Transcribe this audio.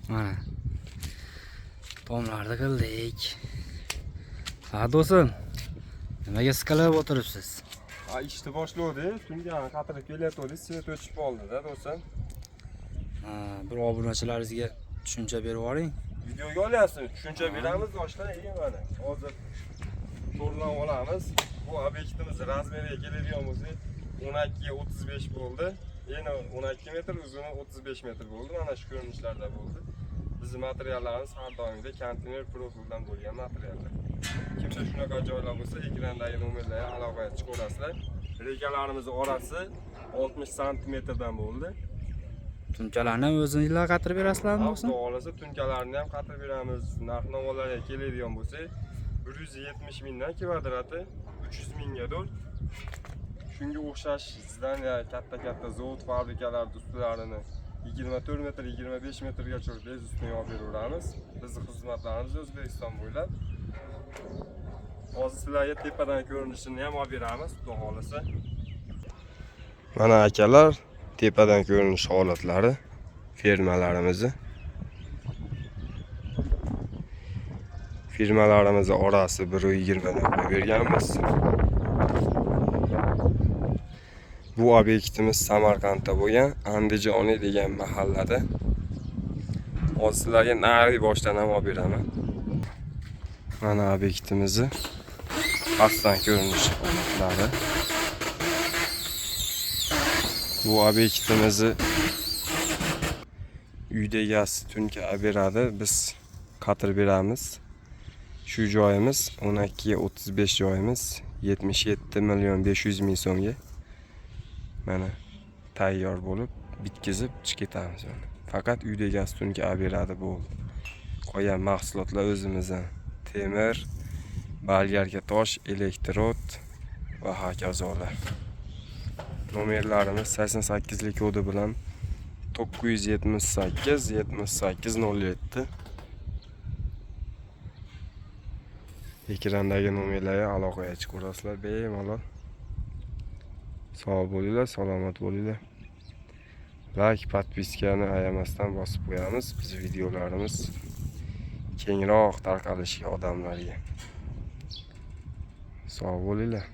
Mana. Tomlarni qildik. Ha do'stim. Nimaga siqilib o'tiribsiz? Ishni boshladi. Tunga qatirib kelyapti, svet o'chib qoldi-da do'stim. Bir obunachilaringizga tushuncha berib yuboring. Videoga olyapsiz, tushuncha beramiz yoshlar. Mana hozir to'rlan olamiz. Bu obyektimiz razmeriga keladigan bo'lsa 12 ga 35 bo'ldi. Yana 12 metr, uzuni 35 metr bo'ldi. Mana shu ko'rinishlarda bo'ldi. Bizning materiallarimiz har doimda konteyner profildan bo'lgan materiallar. Kimda shunaqa joylar bo'lsa, ekrandagi nomerlarga aloqaga chiqaverasizlar. Rekalarimiz orasi 60 santimetrdan bo'ldi. Tunkalarni o'zingizlar qatirib berasizlarmi do'stim? Xudo xolasa tunkalarni ham qatirib beramiz. Narx-navolarga keladigan bo'lsa, 170 mingdan kvadrati 300 minggadir. Shunga o'xshash zdaniya katta zavod fabrikalar ustularini 24 metr, 25 metrgacha bez ustini yopib beraveramiz. Bizning xizmatlarimiz O'zbekiston bo'ylab. Hozir sizlarga tepadan ko'rinishini ham olib beramiz, xudo xolasa. Mana akalar, tepadan ko'rinish holatlari fermalarimizni. Firmalarimiz orasi 120 dan berganmiz. Bu obyektimiz Samarqandda bo'lgan, Andijoniy degan mahallada. Hozir sizlarga nari boshdan ham olib beraman. Mana obyektimizni pastdan ko'rinishlari. Bu obyektimizni uyda egasi tunka olib beradi, biz qatirib beramiz. Shu joyimiz 12 ga 35 joyimiz 77 million 500 ming so'mga. Mana tayyor bo'lib, bitkizib chiqib ketamiz. Faqat uyda egasi tunka olib beradi bo'ldi. Qolgan mahsulotlar o'zimizdan. Temir, bolgarka tosh, elektrod va hokazolar. Nomerlarimiz 88 lik kodi bilan 978 7807. Ekrandagi nomerlarga aloqaga chiqaverasizlar bemalol. Sog' bo'linglar, salomat bo'linglar. Like, podpiskani ayamasdan bosib qo'yamiz. Biz videolarimiz kengroq tarqalishiga odamlarga. Sog' bo'linglar.